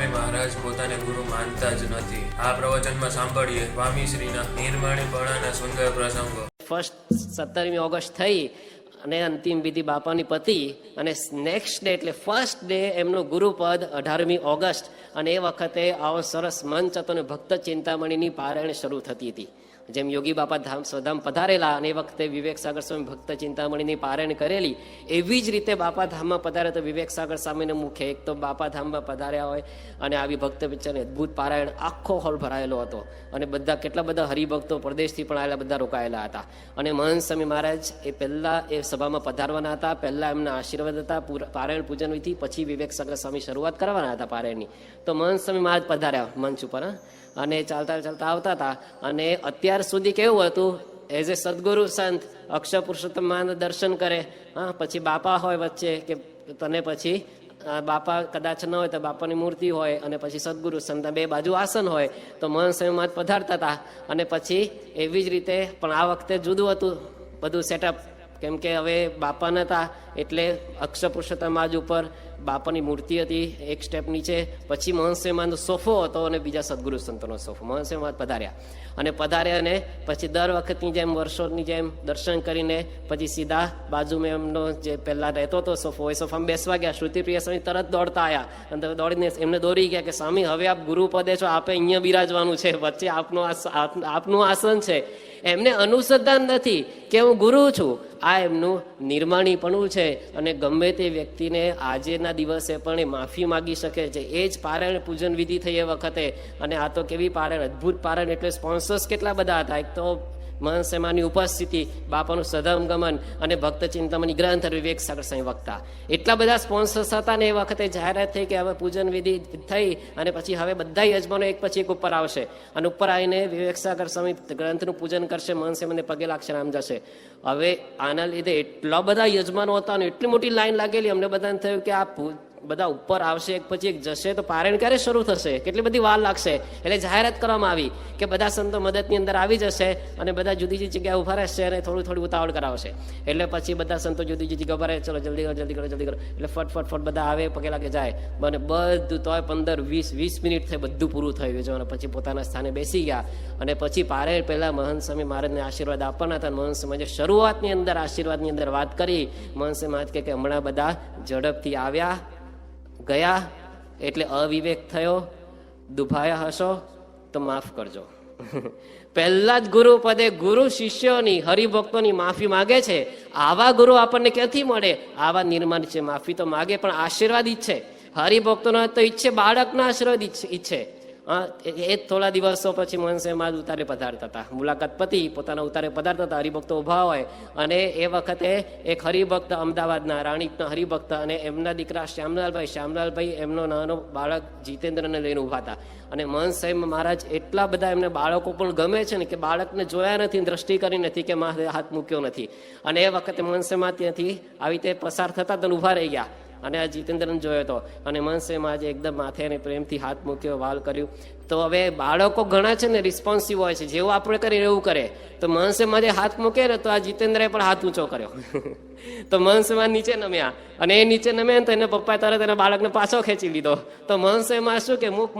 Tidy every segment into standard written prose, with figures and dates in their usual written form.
સ્વામી મહારાજ પોતાને ગુરુ માનતા જ નથી. આ પ્રવચનમાં સાંભળીએ સ્વામીશ્રીના નિર્માણીપણાના સુંદર પ્રસંગો. ફર્સ્ટ 17મી ઓગસ્ટ થઈ અને અંતિમ વિધિ બાપાની પતી અને નેક્સ્ટ ડે એટલે ફર્સ્ટ ડે એમનું ગુરુપદ 18મી ઓગસ્ટ અને એ વખતે આવો સરસ મંચ હતો ને ભક્ત ચિંતામણીની પારાયણ શરૂ થતી હતી. જેમ યોગી બાપા ધામ સ્વધામ પધારેલા અને એ વખતે વિવેક સાગર સ્વામી ભક્ત ચિંતામણીની પારાયણ કરેલી, એવી જ રીતે બાપા ધામમાં પધારે તો વિવેક સાગર સ્વામીને મુખે એક તો બાપા ધામમાં પધાર્યા હોય અને આવી ભક્ત પિક્ચરની અદભુત પારાયણ આખો હોલ ભરાયેલો હતો અને બધા કેટલા બધા હરિભક્તો પરદેશથી પણ આવેલા બધા રોકાયેલા હતા. અને મહંત સ્વામી મહારાજ એ પહેલાં એ સભામાં પધારવાના હતા, પહેલાં એમના આશીર્વાદ હતા, પારાયણ પૂજન વિધિ, પછી વિવેક સાગર સ્વામી શરૂઆત કરવાના હતા પારાયણની. તો મહંત સ્વામી મહારાજ પધાર્યા મંચ ઉપર અને ચાલતા ચાલતા આવતા હતા. અને અત્યાર સુધી કેવું હતું, એઝ એ સદગુરુ સંત અક્ષર પુરુષોત્તમ મહારાજ દર્શન કરે, પછી બાપા હોય વચ્ચે કે તને પછી બાપા કદાચ ન હોય તો બાપાની મૂર્તિ હોય અને પછી સદગુરુ સંત બે બાજુ આસન હોય તો મહંત સ્વામી મહારાજ પધારતા હતા. અને પછી એવી જ રીતે પણ આ વખતે જુદું હતું બધું સેટઅપ, કેમ કે હવે બાપા નહોતા એટલે અક્ષર પુરુષોત્તમ મહારાજ ઉપર બાપાની મૂર્તિ હતી એક સ્ટેપ નીચે, પછી મહંત સ્વામી મહારાજનો સોફો હતો અને બીજા સદગુરુ સંતોનો સોફો. મહંત સ્વામી મહારાજ પધાર્યા અને પછી દર વખતની જેમ વર્ષોની જેમ દર્શન કરીને પછી સીધા બાજુમાં એમનો જે પહેલાં રહેતો હતો સોફો એ સોફામાં બેસવા ગયા. શ્રુતિપ્રિય સ્વામી તરત દોડતા આવ્યા અને દોડીને એમને દોરી ગયા કે સ્વામી હવે આપ ગુરુપદે છો, આપે અહીંયા બિરાજવાનું છે, વચ્ચે આપનું આસન છે. એમને અનુસંધાન નથી કે હું ગુરુ છું, આ એમનું નિર્માણીપણું છે. અને ગમે તે વ્યક્તિને આજેના દિવસે પણ એ માફી માગી શકે છે. એ જ પારાયણ પૂજન વિધિ થઈ એ વખતે. અને આ તો કેવી પારાયણ, અદભુત પારાયણ, એટલે સ્પોન્સર્સ કેટલા બધા હતા. એક તો મહંત સ્વામીની ઉપસ્થિતિ, બાપાનું સદમગમન અને ભક્ત ચિંતામણી ગ્રંથ વિવેક સાગર સ્વામી વક્તા, એટલા બધા સ્પોન્સર્સ હતા. ને એ વખતે જાહેરાત થઈ કે હવે પૂજન વિધિ થઈ અને પછી હવે બધા યજમાનો એક પછી એક ઉપર આવશે અને ઉપર આવીને વિવેક સાગર સ્વામી ગ્રંથનું પૂજન કરશે, મહંત સ્વામીને પગે લાગશે, આમ જશે. હવે આના લીધે એટલા બધા યજમાનો હતા અને એટલી મોટી લાઈન લાગેલી. અમને બધાને થયું કે આ બધા ઉપર આવશે એક પછી એક જશે તો પારાયણ ક્યારે શરૂ થશે, કેટલી બધી વાર લાગશે. એટલે જાહેરાત કરવામાં આવી કે બધા સંતો મદદની અંદર આવી જશે અને બધા જુદી જુદી જગ્યાએ ઉભા રહેશે અને થોડું થોડું ઉતાવળ કરાવશે. એટલે પછી બધા સંતો જુદી જુદી જગ્યા ઉભા રહે, ચલો જલ્દી કરો જલ્દી કરો જલ્દી કરો. એટલે ફટ બધા આવે, પગે લાગે, જાય. મને બધું તોય 15-20 મિનિટ થઈ, બધું પૂરું થયું છે અને પછી પોતાના સ્થાને બેસી ગયા. અને પછી પારાયણ પહેલા મહંત સ્વામી મહારાજને આશીર્વાદ આપવાના હતા. મહંત સ્વામી શરૂઆતની અંદર આશીર્વાદની અંદર વાત કરી. મહંત સ્વામી મહારાજ કે હમણાં બધા ઝડપથી આવ્યા ગયા એટલે અવિવેક થયો, દુભાયા હશો તો માફ કરજો. પહેલા જ ગુરુ પદે ગુરુ શિષ્યોની, હરિભક્તોની માફી માગે છે. આવા ગુરુ આપણને ક્યાંથી મળે? આવા નિર્માણ છે. માફી તો માગે પણ આશીર્વાદ ઈચ્છે. હરિભક્તોનો તો ઈચ્છે, બાળકના આશીર્વાદ ઈચ્છે. એ થોડા દિવસો પછી મહંત સ્વામી મહારાજ ઉતારે પધારતા હતા. મુલાકાત પતિ પોતાના ઉતારે પધારતા હતા, હરિભક્તો ઉભા હોય. અને એ વખતે એક હરિભક્ત અમદાવાદના રાણીપના હરિભક્ત અને એમના દીકરા શ્યામલાલભાઈ એમનો નાનો બાળક જીતેન્દ્રને લઈને ઉભા હતા. અને મહંત સ્વામી મહારાજ એટલા બધા એમને બાળકો પણ ગમે છે ને કે બાળકને જોયા નથી, દ્રષ્ટિ કરી નથી કે હાથ મૂક્યો નથી. અને એ વખતે મહંત સ્વામી મહારાજ ત્યાંથી આવી રીતે પસાર થતા તો ઉભા રહી ગયા અને આ જીતેન્દ્રને જોયો હતો. અને મહંત સ્વામી મહારાજે એકદમ માથે અને પ્રેમથી હાથ મૂક્યો, વાલ કર્યું. તો હવે બાળકો ઘણા છે ને રિસ્પોન્સિવ હોય છે, જેવું આપણે કરીએ એવું કરે. તો મહંત સ્વામી મહારાજે હાથ મૂકે ને તો આ જીતેન્દ્રએ પણ હાથ ઊંચો કર્યો. તો મહંત સ્વામી મહારાજ નીચે નમ્યા અને એ નીચે નમ્યા તો એના પપ્પાએ તરત એના બાળકને પાછો ખેંચી લીધો. તો મહંત સ્વામી મહારાજ શું કે મુખ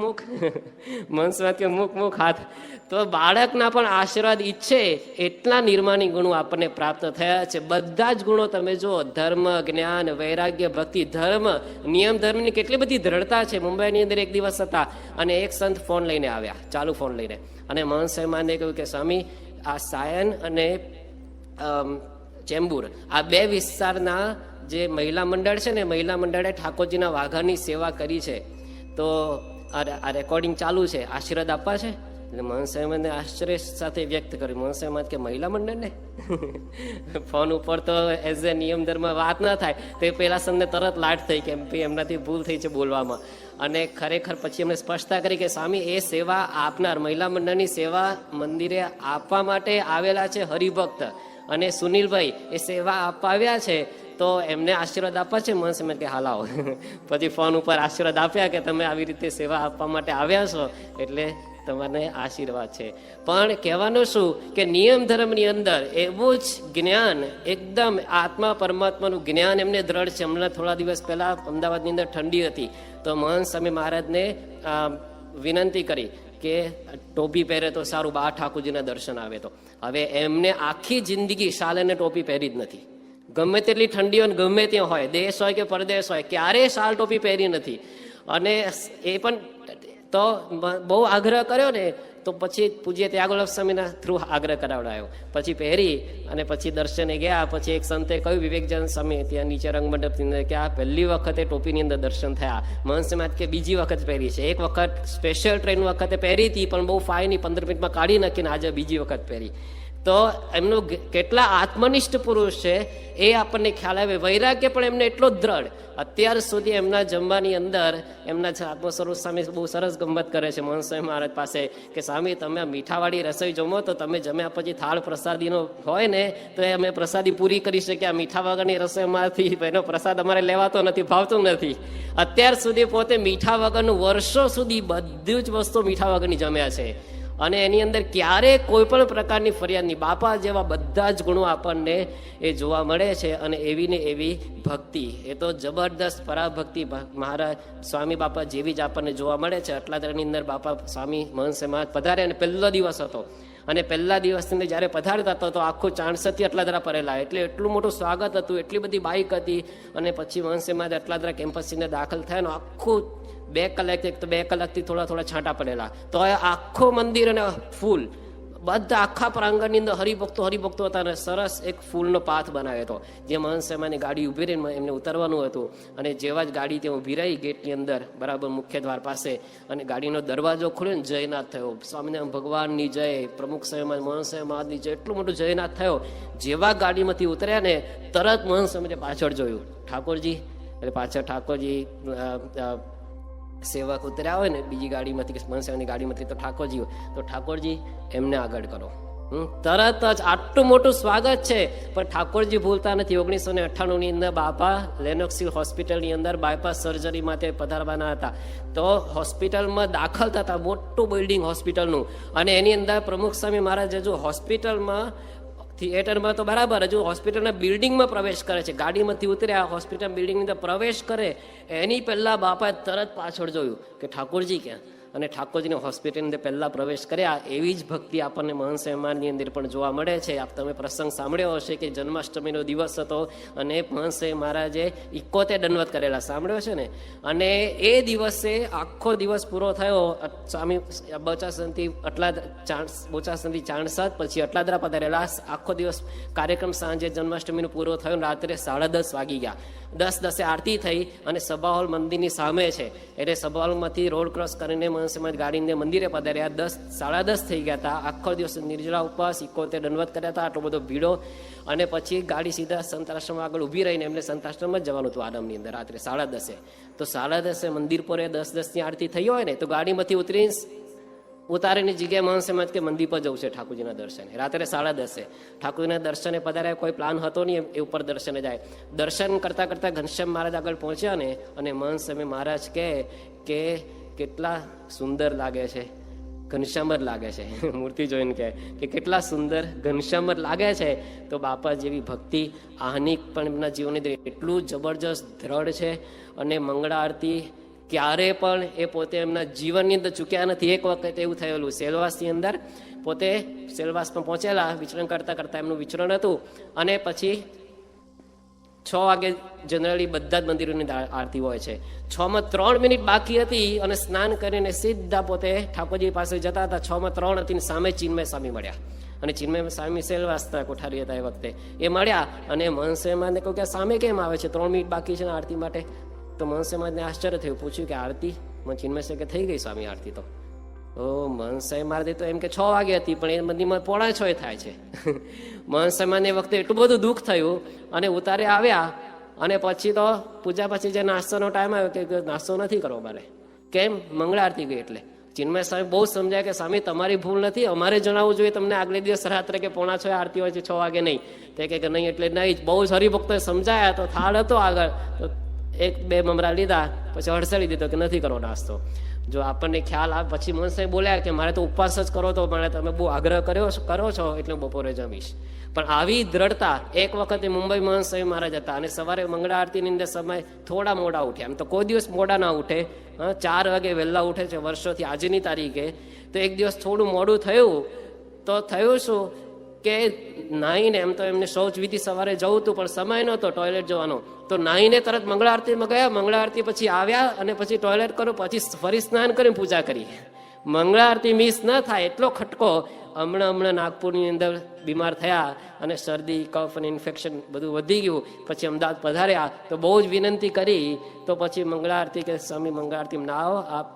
મહંત સ્વામી કે મુખ હાથ. તો બાળકના પણ આશીર્વાદ ઈચ્છે એટલા નિર્માણી ગુણો આપણને પ્રાપ્ત થયા છે. બધા જ ગુણો તમે જો, ધર્મ, જ્ઞાન, વૈરાગ્ય, ભક્તિ, ધર્મ, નિયમ ધર્મની કેટલી બધી દ્રઢતા છે. મુંબઈની અંદર એક દિવસ હતા અને એક સંત ફોન લઈને આવ્યા, ચાલુ ફોન લઈને. અને મહંત સ્વામી મહારાજે કહ્યું કે સ્વામી, આ સાયન અને ચેમ્બુર આ બે વિસ્તારના જે મહિલા મંડળ છે ને, મહિલા મંડળે ઠાકોરજીના વાઘાની સેવા કરી છે. તો આ રેકોર્ડિંગ ચાલુ છે, આશીર્વાદ આપવા છે. એટલે મહંત સ્વામીને આશ્ચર્ય સાથે વ્યક્ત કર્યું. મહંત સ્વામી કે મહિલા મંડળને ફોન ઉપર તો એઝ એ નિયમ ધર્મ વાત ના થાય. તો એ પેલા સંતને તરત લાટ થઈ કે ભાઈ એમનાથી ભૂલ થઈ છે બોલવામાં. અને ખરેખર પછી એમને સ્પષ્ટતા કરી કે સ્વામી એ સેવા આપનાર, મહિલા મંડળની સેવા મંદિરે આપવા માટે આવેલા છે હરિભક્ત અને સુનિલભાઈ એ સેવા આપવા આવ્યા છે. તો એમને આશીર્વાદ આપવા છે. મહંત સ્વામી કે હાલાવો. પછી ફોન ઉપર આશીર્વાદ આપ્યા કે તમે આવી રીતે સેવા આપવા માટે આવ્યા છો એટલે તમારે આશીર્વાદ છે. પણ કહેવાનું શું કે નિયમ ધર્મની અંદર એવું જ જ્ઞાન, એકદમ આત્મા પરમાત્માનું જ્ઞાન એમને દ્રઢ છે. હમણાં થોડા દિવસ પહેલા અમદાવાદની અંદર ઠંડી હતી, તો મહંત સ્વામી મહારાજને વિનંતી કરી કે ટોપી પહેરે તો સારું, બા ઠાકોરજીના દર્શન આવે તો. હવે એમને આખી જિંદગી શાલ અને ટોપી પહેરી જ નથી. ગમે તેટલી ઠંડી હોય, ગમે ત્યાં હોય, દેશ હોય કે પરદેશ હોય, ક્યારેય શાલ ટોપી પહેરી નથી. અને એ પણ તો બહુ આગ્રહ કર્યો ને, તો પછી પૂજ્ય ત્યાગોલક સ્વામીના થ્રુ આગ્રહ કરાવડાયો. પછી પહેરી અને પછી દર્શને ગયા. પછી એક સંતે કહ્યું, વિવેકજન સ્વામી ત્યાં નીચે રંગમંડપની અંદર, કે આ પહેલી વખતે ટોપીની અંદર દર્શન થયા. મહંત કે બીજી વખત પહેરી છે. એક વખત સ્પેશિયલ ટ્રેન વખતે પહેરી હતી, પણ બહુ ફાઇની 15 મિનિટમાં કાઢી નાખીને આજે બીજી વખત પહેરી. તો એમનું કેટલા આત્મનિષ્ઠ પુરુષ છે એ આપણને ખ્યાલ આવે. વૈરાગ્ય પણ એમને એટલો જ દ્રઢ. અત્યાર સુધી એમના જમવાની અંદર એમના આત્મ સ્વરૂપ સ્વામી બહુ સરસ ગમત કરે છે મહંત સ્વામી મહારાજ પાસે, કે સ્વામી તમે મીઠાવાળી રસોઈ જમો તો તમે જમ્યા પછી થાળ પ્રસાદીનો હોય ને તો એ અમે પ્રસાદી પૂરી કરી શકીએ. આ મીઠા વગરની રસોઈમાંથી એનો પ્રસાદ અમારે લેવાતો નથી, ભાવતો નથી. અત્યાર સુધી પોતે મીઠા વગરનું વર્ષો સુધી બધું જ વસ્તુ મીઠા વગરની જમ્યા છે, અને એની અંદર ક્યારેય કોઈ પણ પ્રકારની ફરિયાદ નહીં. બાપા જેવા બધા જ ગુણો આપણને એ જોવા મળે છે. અને એવી ને એવી ભક્તિ, એ તો જબરદસ્ત પરાભક્તિ મહારાજ સ્વામી બાપા જેવી જ આપણને જોવા મળે છે. અટલાદરાની અંદર બાપા સ્વામી મહંત મહારાજ પધારે, અને પહેલો દિવસ હતો. અને પહેલા દિવસની અંદર જ્યારે પધારતા હતો તો આખું 400 અટલાદરા ભરેલા, એટલે એટલું મોટું સ્વાગત હતું, એટલી બધી બાઇક હતી. અને પછી મહંત મહારાજ અટલાદરા કેમ્પસની અંદર દાખલ થયા, ને આખું 2 કલાક, એક તો 2 કલાકથી થોડા છાંટા પડેલા, તો આખું મંદિર અને ફૂલ બધા આખા પ્રાંગણની અંદર હરિભક્તો હતા. અને સરસ એક ફૂલનો પાથ બનાવ્યો હતો, જે મહંત સ્વામીની ગાડી ઊભી રહીને એમને ઉતરવાનું હતું. અને જેવા જ ગાડી ત્યાં ઊભી રહી ગેટની અંદર બરાબર મુખ્ય દ્વાર પાસે, અને ગાડીનો દરવાજો ખુલ્યો ને જયનાથ થયો. સ્વામિનારાયણ ભગવાનની જય, પ્રમુખ સ્વામી મહંત સ્વામી મહારાજની જય, એટલું મોટું જયનાથ થયો. જેવા ગાડીમાંથી ઉતર્યા ને તરત મહંત સ્વામીને પાછળ જોયું, ઠાકોરજી, એટલે પાછળ ઠાકોરજી સેવક ઉતર્યા હોય ને બીજી ગાડીમાંથી કે મહંત સ્વામીની ગાડીમાંથી, તો ઠાકોરજી હોય તો ઠાકોરજી એમને આગળ કરો. તરત જ આટલું મોટું સ્વાગત છે. પણ ઠાકોરજી ભૂલતા નથી. 1998ની અંદર બાપા લેનોક્સિલ હોસ્પિટલની અંદર બાયપાસ સર્જરી માટે પધારવાના હતા. તો હોસ્પિટલમાં દાખલ થતા, મોટું બિલ્ડિંગ હોસ્પિટલનું, અને એની અંદર પ્રમુખ સ્વામી મહારાજ હજુ હોસ્પિટલમાં થિયેટરમાં તો બરાબર, હજુ હોસ્પિટલના બિલ્ડિંગમાં પ્રવેશ કરે છે. ગાડીમાંથી ઉતર્યા, હોસ્પિટલ બિલ્ડિંગની અંદર પ્રવેશ કરે એની પહેલા બાપાએ તરત પાછળ જોયું કે ઠાકોરજી ક્યાં, અને ઠાકોરજીને હોસ્પિટલની અંદર પહેલા પ્રવેશ કર્યા. એવી જ ભક્તિ આપણને મહંત સ્વામીની અંદર પણ જોવા મળે છે. તમે પ્રસંગ સાંભળ્યો હશે કે જન્માષ્ટમીનો દિવસ હતો અને મહંત સ્વામી મહારાજે 71 દંડવત કરેલા, સાંભળ્યો છે ને. અને એ દિવસે આખો દિવસ પૂરો થયો. સ્વામી બોચાસનથી બોચાસનથી ચાણસદ, પછી અટલાદરા પધારેલા. આખો દિવસ કાર્યક્રમ સાંજે જન્માષ્ટમીનો પૂરો થયો. રાત્રે 10:30 વાગી ગયા. 10:10 આરતી થઈ, અને સભા હોલ મંદિરની સામે છે, એટલે સભા હોલમાંથી રોડ ક્રોસ કરીને મહંત ગાડીને મંદિરે પધાર્યા. 10:30 થઈ ગયા હતા. આખો દિવસ નિર્જળા ઉપવાસ, 71 દંડવત કર્યા હતા, આટલો બધો ભીડો. અને પછી ગાડી સીધા સંતાશ્રમ આગળ ઊભી રહીને એમને સંતાશ્રમમાં જ જવાનું હતું આદમની અંદર રાત્રે 10:30. તો 10:30 મંદિર પર 10:10ની આરતી થઈ હોય ને, તો ગાડીમાંથી ઉતારીની જગ્યાએ મહંત સ્વામી કે મંદિર પર જવું છે ઠાકોરજીના દર્શને. રાત્રે 10:30 ઠાકોરજીના દર્શને પધાર્યા. કોઈ પ્લાન હતો નહીં એ ઉપર દર્શને જાય. દર્શન કરતા કરતા ઘનશ્યામ મહારાજ આગળ પહોંચ્યા ને, અને મહંત સ્વામી મહારાજ કે કેટલા સુંદર લાગે છે, ઘનશ્યામ જ લાગે છે. મૂર્તિ જોઈને કે કેટલા સુંદર ઘનશ્યામ જ લાગે છે. તો બાપા જેવી ભક્તિ આહનિક પણ એમના જીવનની અંદર એટલું જબરજસ્ત દ્રઢ છે. અને મંગળા આરતી ક્યારે પણ એ પોતે એમના જીવનની અંદર ચૂક્યા નથી. એક વખત એવું થયેલું, સેલવાસની અંદર પોતે સેલવાસમાં પહોંચેલા, વિચરણ કરતા કરતા એમનું વિચરણ હતું. અને પછી 6 વાગે જનરલી બધા જ મંદિરોની આરતી હોય છે. 6:03 મિનિટ બાકી હતી, અને સ્નાન કરીને સીધા પોતે ઠાકોરજી પાસે જતા હતા. 6:03 હતી, સામે ચિન્મય સ્વામી મળ્યા. અને ચિન્મય સ્વામી સેલવાસના કોઠારી હતા એ વખતે. એ મળ્યા અને મહંત સ્વામીને કહ્યું કે સામે કેમ આવે છે, 3 મિનિટ બાકી છે ને આરતી માટે. તો મહંત સ્વામીને આશ્ચર્ય થયું, પૂછ્યું કે આરતી? ચિન્મય સ્વામી કે થઈ ગઈ સ્વામી આરતી. તો મહંત સ્વામી મારતી તો એમ કે 6 વાગે હતી, પણ એ મંદિરમાં 5:45 થાય છે. મહંત સ્વામીને વખતે એટલું બધું દુઃખ થયું, અને ઉતારે આવ્યા. અને પછી તો પૂજા પછી જે નાસ્તાનો ટાઈમ આવ્યો કે નાસ્તો નથી કરવો મારે. કેમ? મંગળા આરતી ગઈ એટલે. ચિન્મય સ્વામી બહુ સમજાય કે સ્વામી તમારી ભૂલ નથી, અમારે જણાવવું જોઈએ તમને આગલે દિવસ રાત્રે કે 5:45 આરતી હોય છે, 6 વાગે નહીં. તે કે નહીં એટલે નહીં. બહુ જ હરિભક્તોએ સમજાયા. તો થાળ હતો આગળ, તો 1-2 મમરા લીધા, પછી હડસેલી દીધો કે નથી કરવો નાસ્તો. જો આપણને ખ્યાલ આવે પછી મહંત સાહેબ બોલ્યા કે મારે તો ઉપવાસ જ કરો તો મને તમે બહુ આગ્રહ કરો છો એટલે બપોરે જમીશ. પણ આવી દ્રઢતા એક વખતે મુંબઈ મહંત સાહેબ મહારાજ હતા અને સવારે મંગળા આરતીની અંદર સમય થોડા મોડા ઉઠ્યા. એમ તો કોઈ દિવસ મોડા ના ઉઠે, 4 વાગે વહેલા ઉઠે છે વર્ષોથી. આજની તારીખે તો એક દિવસ થોડું મોડું થયું તો થયું શું કે નાહીને, એમ તો એમને શૌચ વિધિ સવારે જવું હતું પણ સમય નહોતો ટોયલેટ જવાનો, તો નાહીને તરત મંગળા આરતીમાં ગયા. મંગળા આરતી પછી આવ્યા અને પછી ટોયલેટ કર્યું, પછી ફરી સ્નાન કરીને પૂજા કરી. મંગળા આરતી મિસ ન થાય એટલો ખટકો. હમણાં નાગપુરની અંદર બીમાર થયા અને શરદી કફ અને ઇન્ફેક્શન બધું વધી ગયું. પછી અમદાવાદ પધાર્યા તો બહુ જ વિનંતી કરી, તો પછી મંગળા આરતી કે સ્વામી મંગળા આરતી ના આવો, આપ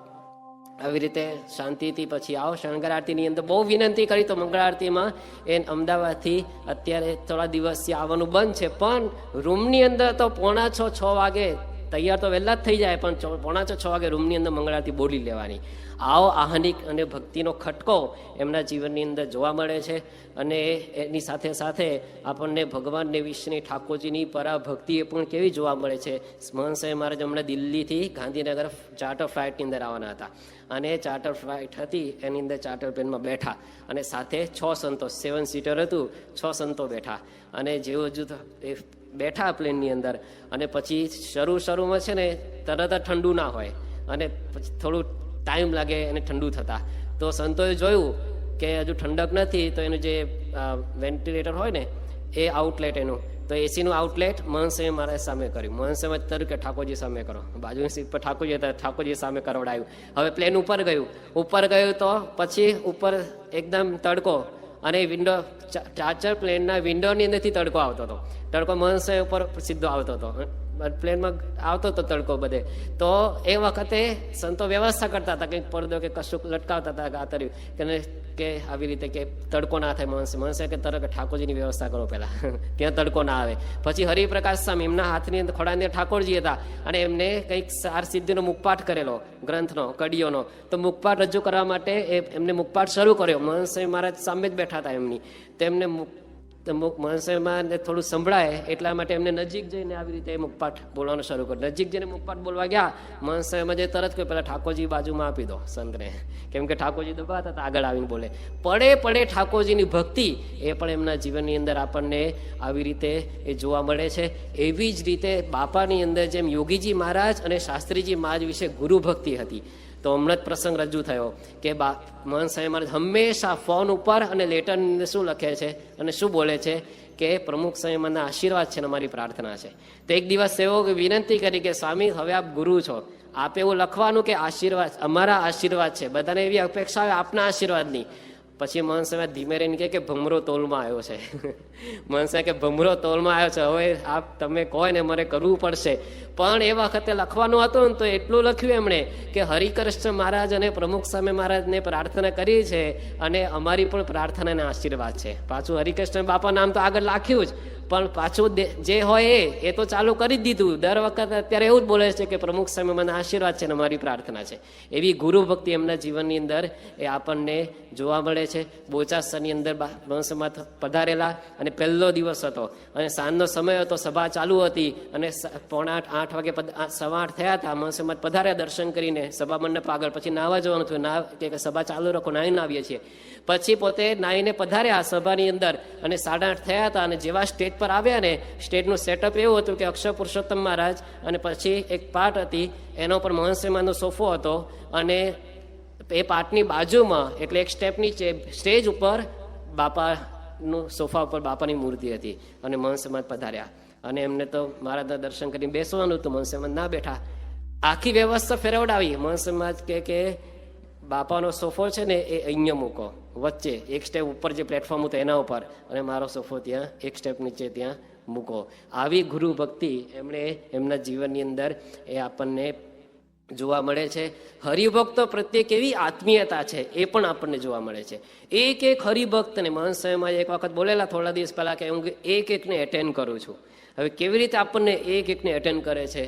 આવી રીતે શાંતિથી પછી આવો. શણગાર આરતીની અંદર બહુ વિનંતી કરી તો મંગળા આરતીમાં એ અમદાવાદથી અત્યારે થોડા દિવસથી આવવાનું બંધ છે. પણ રૂમની અંદર તો 5:45-6 વાગે તૈયાર તો વહેલા જ થઈ જાય, પણ 5:45-6 વાગે રૂમની અંદર મંગળા આરતી બોલી લેવાની. આવો આહનિક અને ભક્તિનો ખટકો એમના જીવનની અંદર જોવા મળે છે. અને એની સાથે સાથે આપણને ભગવાનને વિષ્ણુ ઠાકોરજીની પરાભક્તિ એ પણ કેવી જોવા મળે છે. મહંત સાહેબ મહારાજ હમણાં દિલ્હીથી ગાંધીનગર ચાર્ટર ફ્લાઇટની અંદર આવવાના હતા અને ચાર્ટર ફ્લાઇટ હતી એની અંદર ચાર્ટર પ્લેનમાં બેઠા અને સાથે 6 સંતો, 7 સીટર હતું, 6 સંતો બેઠા. અને જેવું જુદું એ બેઠા પ્લેનની અંદર અને પછી શરૂમાં છે ને તરત જ ઠંડુ ના હોય અને પછી થોડું ટાઈમ લાગે અને ઠંડુ થતા. તો સંતોએ જોયું કે હજુ ઠંડક નથી, તો એનું જે વેન્ટિલેટર હોય ને એ આઉટલેટ એનું, તો એસીનું આઉટલેટ મહંત સાહેબ મારા સામે કર્યું. મહંત સાહેબ તરત કે ઠાકોરજી સામે કરો. બાજુની સીટ પર ઠાકોરજી સામે કરવડાયું. હવે પ્લેન ઉપર ગયું તો પછી ઉપર એકદમ તડકો અને વિન્ડો, ચાર્જર પ્લેનના વિન્ડોની અંદરથી તડકો આવતો હતો. તડકો મહંત સાહેબ ઉપર સીધો આવતો હતો, પ્લેનમાં આવતો હતો તડકો બધે. તો એ વખતે સંતો વ્યવસ્થા કરતા હતા, કંઈક પડદો કે કશું લટકાવતા હતા ગાતર્યું કે આવી રીતે કે તડકો ના થાય. મનસે કે તરત ઠાકોરજીની વ્યવસ્થા કરો પહેલા, ત્યાં તડકો ના આવે. પછી હરિપ્રકાશ સ્વામી એમના હાથની અંદર ખોડાની ઠાકોરજી હતા અને એમને કંઈક સાર સિદ્ધિનો મુખપાઠ કરેલો ગ્રંથનો, કડીઓનો. તો મુખપાઠ રજૂ કરવા માટે એમને મુખપાઠ શરૂ કર્યો. મહંત મહારાજ સામે જ બેઠા હતા એમની. તેમને મહંત થોડું સંભળાય એટલા માટે એમને નજીક જઈને આવી રીતે મુખપાઠ બોલવાનું શરૂ કર્યું. નજીક જઈને મુખપાઠ બોલવા ગયા. મહંત સાહેબ જે તરત કહ્યું પેલા ઠાકોરજી બાજુમાં આપી દો સંતને, કેમ કે ઠાકોરજી દબાતા હતા, આગળ આવીને બોલે. પડે ઠાકોરજીની ભક્તિ એ પણ એમના જીવનની અંદર આપણને આવી રીતે એ જોવા મળે છે. એવી જ રીતે બાપાની અંદર જેમ યોગીજી મહારાજ અને શાસ્ત્રીજી મહારાજ વિશે ગુરુ ભક્તિ હતી. તો હમણાં જ પ્રસંગ રજૂ થયો કે મહંત સાહેબ મહારાજ હંમેશા ફોન ઉપર અને લેટરની અંદર શું લખે છે અને શું બોલે છે કે પ્રમુખ સાહેબના આશીર્વાદ છે ને અમારી પ્રાર્થના છે. તો એક દિવસ એવો વિનંતી કરી કે સ્વામી હવે આપ ગુરુ છો, આપ એવું લખવાનું કે આશીર્વાદ અમારા આશીર્વાદ છે, બધાને એવી અપેક્ષા આવે આપના આશીર્વાદની. પછી મહંત સાહેબ ધીમે રહીને કહે કે ભમરો તોલમાં આવ્યો છે. મહંત સાહેબ કે ભમરો તોલમાં આવ્યો છે, હવે આપ તમે કહો ને મારે કરવું પડશે. પણ એ વખતે લખવાનું હતું ને તો એટલું લખ્યું એમણે કે હરિકૃષ્ણ મહારાજ અને પ્રમુખ સ્વામી મહારાજને પ્રાર્થના કરી છે અને અમારી પણ પ્રાર્થનાના આશીર્વાદ છે. પાછું હરિકૃષ્ણ બાપા નામ તો આગળ લખ્યું જ, પણ પાછું જે હોય એ તો ચાલુ કરી જ દીધું. દર વખતે અત્યારે એવું જ બોલે છે કે પ્રમુખ સ્વામી મને આશીર્વાદ છે ને અમારી પ્રાર્થના છે. એવી ગુરુ ભક્તિ એમના જીવનની અંદર એ આપણને જોવા મળે છે. બોચાસરની અંદર વંશમાં પધારેલા અને પહેલો દિવસ હતો અને સાંજનો સમય હતો, સભા ચાલુ હતી અને 7:45 8 વાગે 8:15 થયા હતા. મહંસમાં પધાર્યા દર્શન કરીને સભા મંડપ આગળ. પછી નાહવા જવાનું થયું, કે સભા ચાલુ રાખો, નાહીને આવીએ છીએ. પછી પોતે નાહીને પધાર્યા સભાની અંદર અને 8:30 થયા હતા. અને જેવા સ્ટેજ પર આવ્યા ને, સ્ટેજનું સેટઅપ એવું હતું કે અક્ષર પુરુષોત્તમ મહારાજ અને પછી એક પાટ હતી એના ઉપર મહંસમાનો સોફો હતો અને એ પાટની બાજુમાં એટલે એક સ્ટેપ નીચે સ્ટેજ ઉપર બાપાનું સોફા ઉપર બાપાની મૂર્તિ હતી અને મહંસમાજ પધાર્યા. અને એમને તો મહારાજના દર્શન કરીને બેસવાનું હતું, મહંસમાજ ના બેઠા. આખી વ્યવસ્થા ફેરવડાવી. મહંસમાજ કે બાપાનો સોફો છે ને એ અહીંયા મૂકો વચ્ચે, એક સ્ટેપ ઉપર જે પ્લેટફોર્મ હતું એના ઉપર, અને મારો સોફો ત્યાં એક સ્ટેપ નીચે ત્યાં મૂકો. આવી ગુરુ ભક્તિ એમણે એમના જીવનની અંદર એ આપણને જોવા મળે છે. હરિભક્તો પ્રત્યે કેવી આત્મીયતા છે એ પણ આપણને જોવા મળે છે. એક હરિભક્તને મહંત સાહેબ એક વખત બોલેલા થોડા દિવસ પહેલા કે હું એકને એટેન્ડ કરું છું. હવે કેવી રીતે આપણને એકને એટેન્ડ કરે છે?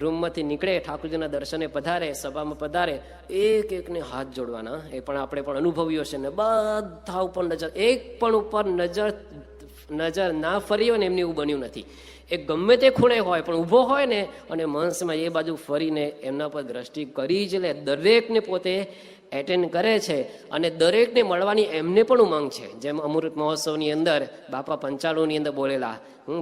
રૂમમાંથી નીકળે, ઠાકોરજીના દર્શને પધારે, સભામાં પધારે, એકને હાથ જોડવાના. એ પણ આપણે પણ અનુભવ્યો છે ને. બધા ઉપર નજર, એક પણ ઉપર નજર ના ફરી હોય ને એમને એવું બન્યું નથી. એ ગમે તે ખૂણે હોય પણ ઊભો હોય ને અને મહંસમાં એ બાજુ ફરીને એમના પર દ્રષ્ટિ કરી જ લે. દરેકને પોતે એટેન્ડ કરે છે અને દરેકને મળવાની એમને પણ ઉમંગ છે. જેમ અમૃત મહોત્સવની અંદર બાપા 95ની અંદર બોલેલા,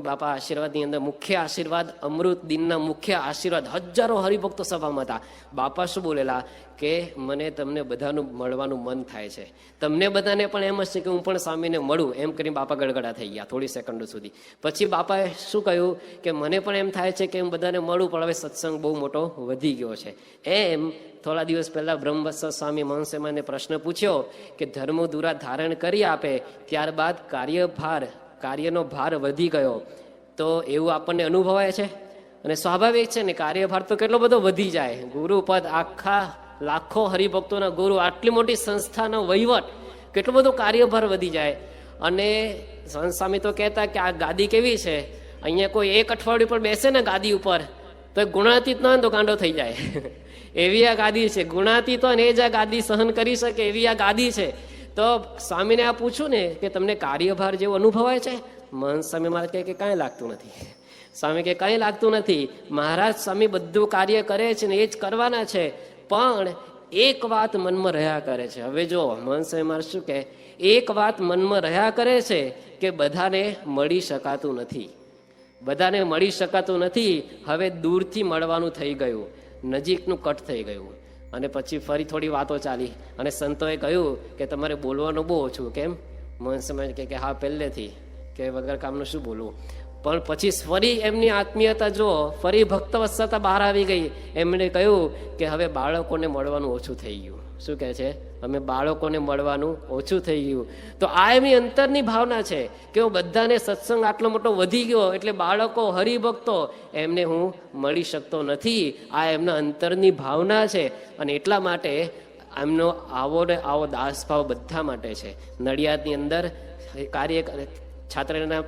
બાપા આશીર્વાદની અંદર મુખ્ય આશીર્વાદ, અમૃત દિનના મુખ્ય આશીર્વાદ, હજારો હરિભક્તો સભામાં હતા. બાપા શું બોલેલા કે મને તમને બધાનું મળવાનું મન થાય છે. તમને બધાને પણ એમ જ છે કે હું પણ સ્વામીને મળું, એમ કરીને બાપા ગડગડા થઈ ગયા થોડી સેકન્ડો સુધી. પછી બાપાએ શું કહ્યું કે મને પણ એમ થાય છે કે હું બધાને મળું, પણ હવે સત્સંગ બહુ મોટો વધી ગયો છે. એમ થોડા દિવસ પહેલા બ્રહ્મવત્સલ સ્વામી મહંસેમાને પ્રશ્ન પૂછ્યો કે ધર્મધુરા ધારણ કરી આપે, ત્યારબાદ કાર્યનો ભાર વધી ગયો, તો એવું આપણને અનુભવાય છે. અને સ્વાભાવિક છે ને, કાર્યભાર તો કેટલો બધો વધી જાય. ગુરુપદ, આખા લાખો હરિભક્તોના ગુરુ, આટલી મોટી સંસ્થાનો વહીવટ, કેટલો બધો કાર્યભાર વધી જાય. અને સંત સ્વામી તો કહેતા કે આ ગાદી કેવી છે, અહીંયા કોઈ એક અઠવાડિયું પર બેસે ને ગાદી ઉપર તો ગુણાતીત ન તો ગાંડો થઈ જાય એવી આ ગાદી છે. ગુણાતીત હોય ને એ જ આ ગાદી સહન કરી શકે એવી આ ગાદી છે. તો સ્વામીને આ પૂછું ને કે તમને કાર્યભાર જેવો અનુભવાય છે? મહંત સ્વામી મારે કહે કે કાંઈ લાગતું નથી. સ્વામી કે કાંઈ લાગતું નથી. મહારાજ સ્વામી બધું કાર્ય કરે છે ને એ જ કરવાના છે, પણ એક વાત મનમાં રહ્યા કરે છે. હવે જો મહંત સ્વામી મારે શું કહે, એક વાત મનમાં રહ્યા કરે છે કે બધાને મળી શકાતું નથી, બધાને મળી શકાતું નથી. હવે દૂરથી મળવાનું થઈ ગયું, નજીકનું કટ થઈ ગયું. અને પછી ફરી થોડી વાતો ચાલી અને સંતોએ કહ્યું કે તમારે બોલવાનું બહુ ઓછું. કેમ? મહંત સ્વામી કે હા, પહેલેથી કે વગર કામનું શું બોલવું. પણ પછી ફરી એમની આત્મીયતા જો ફરી ભક્તવત્સલતા બહાર આવી ગઈ. એમણે કહ્યું કે હવે બાળકોને મળવાનું ઓછું થઈ ગયું. શું કહે છે? અમે બાળકોને મળવાનું ઓછું થઈ ગયું. તો આ એમની અંતરની ભાવના છે કે હું બધાને સત્સંગ આટલો મોટો વધી ગયો એટલે બાળકો હરિભક્તો એમને હું મળી શકતો નથી. આ એમના અંતરની ભાવના છે. અને એટલા માટે એમનો આવો ને આવો દાસભાવ બધા માટે છે. નડિયાદની અંદર કાર્ય છાત્રના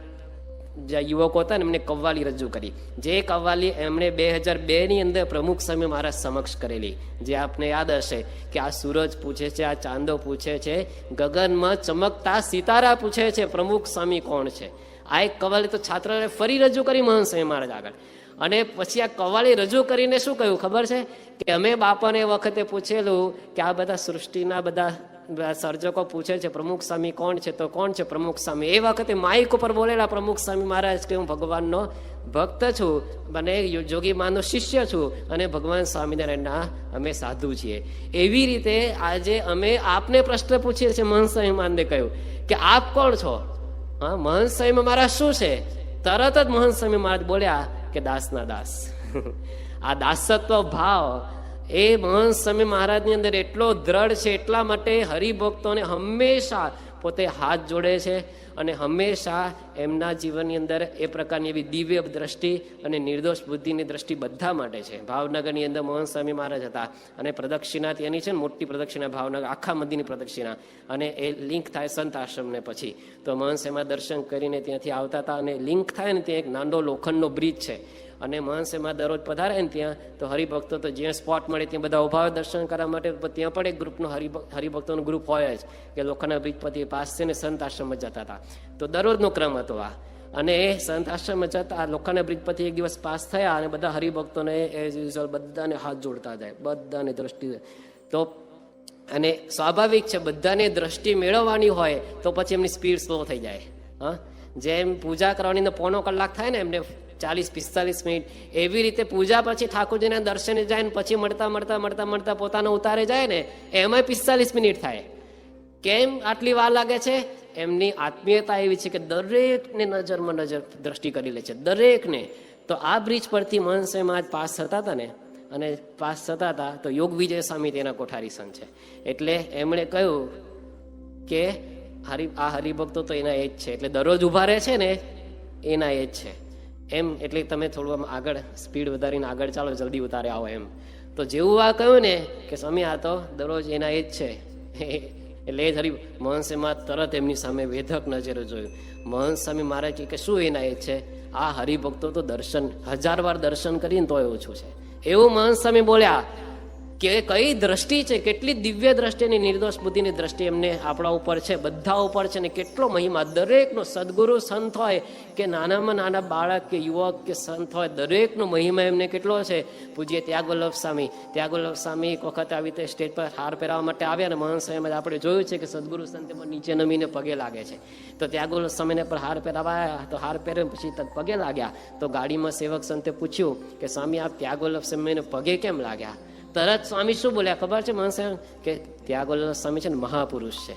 જે યુવકો હતા ને એમને કવ્વાલી રજૂ કરી. જે કવ્વાલી એમણે 2002ની અંદર પ્રમુખ સ્વામી મહારાજ સમક્ષ કરેલી, જે આપને યાદ હશે કે આ સૂરજ પૂછે છે, આ ચાંદો પૂછે છે, ગગનમાં ચમકતા સિતારા પૂછે છે, પ્રમુખ સ્વામી કોણ છે. આ એક કવ્વાલી તો છાત્રને ફરી રજૂ કરી મહંત સ્વામી મહારાજ આગળ. અને પછી આ કવ્વાલી રજૂ કરીને શું કહ્યું ખબર છે કે અમે બાપાને એ વખતે પૂછેલું કે આ બધા સૃષ્ટિના બધા સર્જકો પૂછે છે પ્રમુખ સ્વામી કોણ છે, તો કોણ છે પ્રમુખ સ્વામી? એ વખતે માઇક ઉપર બોલેલા પ્રમુખ સ્વામી મહારાજ કે હું ભગવાનનો ભક્ત છું અને જોગી માનો શિષ્ય છું અને ભગવાન સ્વામિનારાયણના અમે સાધુ છીએ. એવી રીતે આજે અમે આપને પ્રશ્ન પૂછીએ છીએ. મહંત સ્વામી મહારાજે કહ્યું કે આપ કોણ છો? હા, મહંત સ્વામી મહારાજ શું છે? તરત જ મહંત સ્વામી મહારાજ બોલ્યા કે દાસના દાસ. આ દાસત્વ ભાવ એ મહંત સ્વામી મહારાજની અંદર એટલો દ્રઢ છે. એટલા માટે હરિભક્તોને હંમેશા પોતે હાથ જોડે છે અને હંમેશા એમના જીવનની અંદર એ પ્રકારની એવી દિવ્ય દ્રષ્ટિ અને નિર્દોષ બુદ્ધિની દ્રષ્ટિ બધા માટે છે. ભાવનગરની અંદર મહંત સ્વામી મહારાજ હતા અને પ્રદક્ષિણા ત્યાંની છે ને મોટી પ્રદક્ષિણા ભાવનગર આખા મંદિરની પ્રદક્ષિણા, અને એ લિંક થાય સંત આશ્રમને પછી. તો મહંત સ્વામી દર્શન કરીને ત્યાંથી આવતા હતા અને લિંક થાય ને ત્યાં એક નાનો લોખંડનો બ્રિજ છે અને મહંત સ્વામી દરરોજ પધારે ને ત્યાં તો હરિભક્તો તો જ્યાં સ્પોટ મળે ત્યાં બધા ઉભા હોય દર્શન કરવા માટે. ત્યાં પણ એક ગ્રુપનો હરિભક્તોનો ગ્રુપ હોય જ કે લોખંડના બ્રિજ પરથી પાસ છે ને સંત આશ્રમમાં જતા હતા. તો દરરોજનો ક્રમ હતો આ. અને એ સંત આશ્રમમાં જતા લોખંડના બ્રિજ પરથી એક દિવસ પાસ થયા અને બધા હરિભક્તોને એઝ યુઝ્યુઅલ બધાને હાથ જોડતા જાય, બધાને દ્રષ્ટિ. તો અને સ્વાભાવિક છે બધાને દ્રષ્ટિ મેળવવાની હોય તો પછી એમની સ્પીડ સ્લો થઈ જાય. હા, જેમ પૂજા કરવાની પોણો કલાક થાય ને એમને 40-45 મિનિટ, એવી રીતે પૂજા પછી ઠાકોરજીના દર્શને જાય ને પછી મળતા પોતાનો ઉતારે જાય ને એમાં 45 મિનિટ થાય. કેમ આટલી વાર લાગે છે? એમની આત્મીયતા એવી છે કે દરેકને નજરમાં નજર દ્રષ્ટિ કરી લે છે, દરેકને. તો આ બ્રિજ પરથી મહંત સ્વામી મહારાજ પાસ થતા હતા ને, અને પાસ થતા હતા તો યોગ વિજય સ્વામી તેના કોઠારી સંત છે. એટલે એમણે કહ્યું કે આ હરિભક્તો તો એના એ જ છે, એટલે દરરોજ ઉભા રહે છે ને એના એ જ છે એમ. એટલે તમે થોડું આગળ સ્પીડ વધારીને આગળ ચાલો, જલ્દી ઉતારે આવો એમ. તો જેવું આ કહ્યું ને કે સ્વામી આ તો દરરોજ એના એ જ છે, એટલે એ જ મહંત સ્વામી તરત એમની સામે વેધક નજરે જોયું. મહંત સ્વામી મારે કે શું એના એ જ છે? આ હરિભક્તો તો દર્શન 1000 વાર દર્શન કરીને તોય ઓછું છે. એવું મહંત સ્વામી બોલ્યા. કે કઈ દ્રષ્ટિ છે, કેટલી દિવ્ય દ્રષ્ટિ અને નિર્દોષ બુદ્ધિની દ્રષ્ટિ એમને આપણા ઉપર છે, બધા ઉપર છે. ને કેટલો મહિમા દરેકનો, સદગુરુ સંત હોય કે નાનામાં નાના બાળક કે યુવક કે સંત હોય, દરેકનો મહિમા એમને કેટલો છે. પૂજ્ય ત્યાગવલ્લભ સ્વામી એક વખત આવી રીતે સ્ટેજ પર હાર પહેરાવવા માટે આવ્યા અને મહંત સ્વામીમાં આપણે જોયું છે કે સદગુરુ સંત એમાં નીચે નમીને પગે લાગે છે. તો ત્યાગવલ્લભ સ્વામીને પર હાર પહેરાવાયા, તો હાર પહેર્યો પછી પગે લાગ્યા. તો ગાડીમાં સેવક સંતે પૂછ્યું કે સ્વામી આપ ત્યાગવલ્લભ સ્વામીને પગે કેમ લાગ્યા? તરત સ્વામી શું બોલ્યા ખબર છે મહંત સ્વામી? કે ત્યાગવલ્લભ સ્વામી છે ને મહાપુરુષ છે,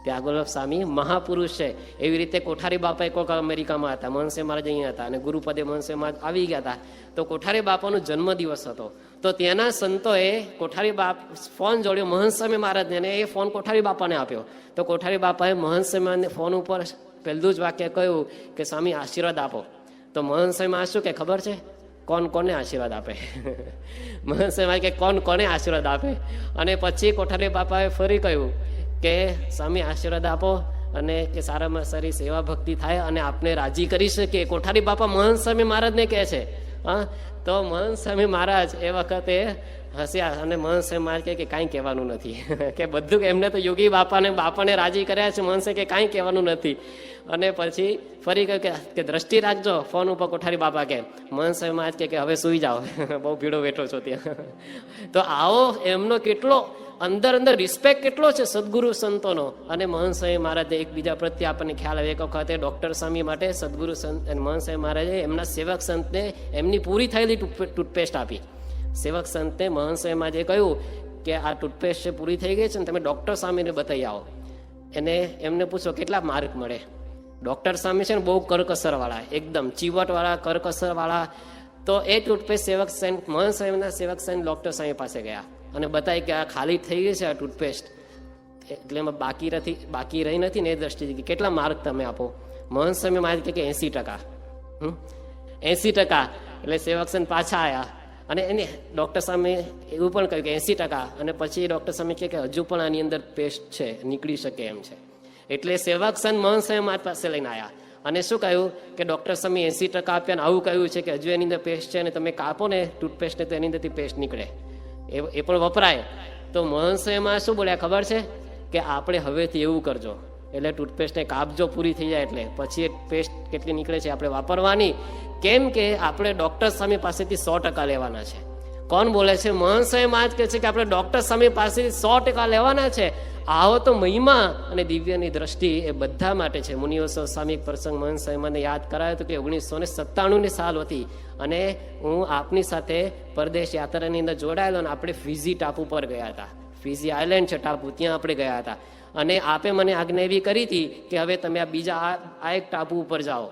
ત્યાગવલ્લભ સ્વામી મહાપુરુષ છે. એવી રીતે કોઠારી બાપા કોઈક અમેરિકામાં હતા, મહંત સ્વામી મહારાજ અહીંયા હતા અને ગુરુપદે મહંત સ્વામી મહારાજ આવી ગયા હતા. તો કોઠારી બાપાનો જન્મદિવસ હતો. તો ત્યાંના સંતોએ કોઠારી બાપ ફોન જોડ્યો મહંત સ્વામી મહારાજને અને એ ફોન કોઠારી બાપાને આપ્યો. તો કોઠારી બાપાએ મહંત સ્વામી ફોન ઉપર પહેલું જ વાક્ય કહ્યું કે સ્વામી આશીર્વાદ આપો. તો મહંત સ્વામી મહારાજ શું કે ખબર છે? કોને આશીર્વાદ આપે? મહંત સ્વામી કે કોને આશીર્વાદ આપે? અને પછી કોઠારી બાપાએ ફરી કહ્યું કે સ્વામી આશીર્વાદ આપો અને કે સારામાં સારી સેવા ભક્તિ થાય અને આપને રાજી કરી શકીએ. કોઠારી બાપા મહંત સ્વામી મહારાજને કહે છે. હા, તો મહંત સ્વામી મહારાજ એ વખતે હસ્યા અને મહંત સ્વામી મહારાજ કે કાંઈ કહેવાનું નથી કે બધું એમને તો યોગી બાપાને રાજી કર્યા છે. મહંત સ્વામી કે કાંઈ કહેવાનું નથી. અને પછી ફરી કહ્યું કે દ્રષ્ટિ રાખજો ફોન ઉપર. કોઠારી બાપા કે મહંત સ્વામી મહારાજ કે હવે સુઈ જાઓ, બહુ ભીડો બેઠો છો ત્યાં. તો આવો એમનો કેટલો અંદર રિસ્પેક્ટ કેટલો છે સદગુરુ સંતોનો. અને મહંત સ્વામી મહારાજે એકબીજા પ્રત્યે આપણને ખ્યાલ આવે. એક વખતે ડૉક્ટર સ્વામી માટે સદગુરુ સંત અને મહંત સ્વામી મહારાજે એમના સેવક સંતને એમની પૂરી થયેલી ટૂથપેસ્ટ આપી. સેવક સંતે મહંત સ્વામી મહારાજે કહ્યું કે આ ટૂથપેસ્ટ છે પૂરી થઈ ગઈ છે ને તમે ડૉક્ટર સ્વામીને બતાવી આવો. એમને પૂછો કેટલા માર્ક મળે? ડૉક્ટર સ્વામી છે ને બહુ કરકસરવાળા, એકદમ ચીવટવાળા, કરકસરવાળા. તો એ ટૂથપેસ્ટ સેવક સંત મહંત સ્વામીના સેવક સંત ડૉક્ટર સ્વામી પાસે ગયા અને બતાવી કે આ ખાલી થઈ ગઈ છે આ ટૂથપેસ્ટ, એટલે એમાં બાકી રહી નથી ને એ દ્રષ્ટિથી કેટલા માર્ક તમે આપો? મહંત સ્વામી મારે કે 80%. 80%. એટલે સેવક સંત પાછા આવ્યા અને એને ડૉક્ટર સ્વામી એવું પણ કહ્યું કે 80%. અને પછી ડૉક્ટર સ્વામી કહે કે હજુ પણ આની અંદર પેસ્ટ છે, નીકળી શકે એમ છે. એટલે સેવક સંત મહંત સ્વામી મારી પાસે લઈને આવ્યા અને શું કહ્યું કે ડૉક્ટર સ્વામી 80% આપ્યા અને આવું કહ્યું છે કે હજુ એની અંદર પેસ્ટ છે અને તમે કાપો ને ટૂથપેસ્ટને તો એની અંદરથી પેસ્ટ નીકળે, એ પણ વપરાય. તો મહંત સ્વામીમાં શું બોલ્યા ખબર છે? કે આપણે હવેથી એવું કરજો, એટલે ટૂથપેસ્ટને કાપજો પૂરી થઈ જાય એટલે પછી એ પેસ્ટ કેટલી નીકળે છે આપણે વાપરવાની. કેમ કે આપણે ડૉક્ટર સ્વામી પાસેથી 100% લેવાના છે. કોણ બોલે છે? મહંત સ્વામી માં જ કહે છે કે આપણે ડૉક્ટર સ્વામી પાસેથી 100% લેવાના છે. આવો તો મહિમા અને દિવ્યની દ્રષ્ટિ એ બધા માટે છે. મુનિઓત્સવ સ્વામી પ્રસંગ મહંત સ્વામી મને યાદ કરાયો હતો કે 1997ની સાલ હતી અને હું આપની સાથે પરદેશ યાત્રાની અંદર જોડાયેલો અને આપણે ફિજી ટાપુ પર ગયા હતા. ફિજી આઇલેન્ડ છે ટાપુ, ત્યાં આપણે ગયા હતા. અને આપે મને આજ્ઞા એવી કરી હતી કે હવે તમે આ એક ટાપુ ઉપર જાઓ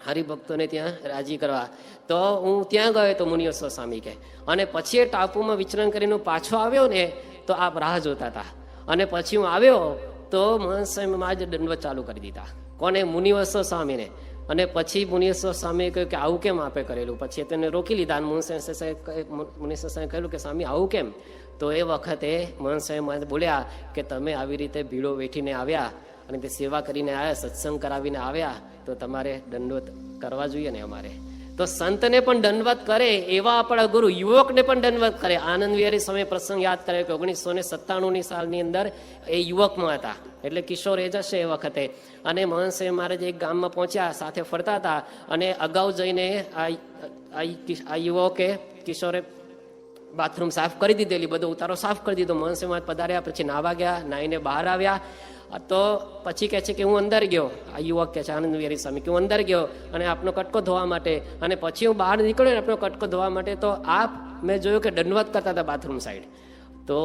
હરિભક્તોને ત્યાં રાજી કરવા. તો હું ત્યાં ગયો તો મુનિઓત્સવ સ્વામી કે, અને પછી એ ટાપુમાં વિચરણ કરીને પાછો આવ્યો ને તો આપ રાહ જોતા હતા. અને પછી હું આવ્યો તો મહંત સ્વામી મહારાજે દંડવત ચાલુ કરી દીધા. કોને? મુનિવત્સવ સ્વામીને. અને પછી મુનિવત્સવ સ્વામીએ કહ્યું કે આવું કેમ આપે કરેલું? પછી તેને રોકી લીધા. મુનિવત્સવ સ્વામી કહ્યું કે સ્વામી આવું કેમ? તો એ વખતે મહંત સ્વામી મહારાજ બોલ્યા કે તમે આવી રીતે ભીડો વેઠીને આવ્યા અને તે સેવા કરીને આવ્યા, સત્સંગ કરાવીને આવ્યા, તો તમારે દંડવત કરવા જોઈએ ને અમારે. તો સંતને પણ દંડવત કરે એવા આપણા ગુરુ યુવકને પણ દંડવત કરે. આનંદ વિહારી સ્વામી પ્રસંગ યાદ કરે કે 1997ની સાલની અંદર એ યુવકમાં હતા, એટલે કિશોર એજ હશે એ વખતે. અને મહંત સ્વામી મહારાજ એક ગામમાં પહોંચ્યા, સાથે ફરતા હતા અને અગાઉ જઈને આ યુવકે કિશોરે બાથરૂમ સાફ કરી દીધેલી, બધો ઉતારો સાફ કરી દીધો. મહંત સ્વામી મહારાજ પધાર્યા, પછી નાવા ગયા, નાહીને બહાર આવ્યા. તો પછી કહે છે કે હું અંદર ગયો, આ યુવક કહે છે આનંદ વિહારી સ્વામી કે હું અંદર ગયો અને આપનો કટકો ધોવા માટે, અને પછી હું બહાર નીકળ્યો ને આપનો કટકો ધોવા માટે તો આપ મેં જોયું કે દંડવત કરતા હતા બાથરૂમ સાઈડ. તો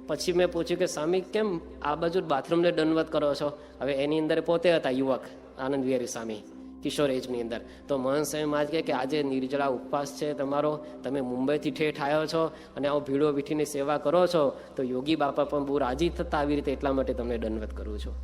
પછી મેં પૂછ્યું કે સ્વામી કેમ આ બાજુ બાથરૂમને દંડવત કરો છો? હવે એની અંદર પોતે હતા યુવક આનંદ વિહારી સ્વામી કિશોર એજની અંદર. તો મહંત સ્વામી મહારાજ કહે કે આજે નિર્જળા ઉપવાસ છે તમારો, તમે મુંબઈથી ઠેઠ આવ્યો છો અને આવો ભીડો વીઠીની સેવા કરો છો, તો યોગી બાપા પણ બહુ રાજી થતા આવી રીતે, એટલા માટે તમને દંડવત કરું છું.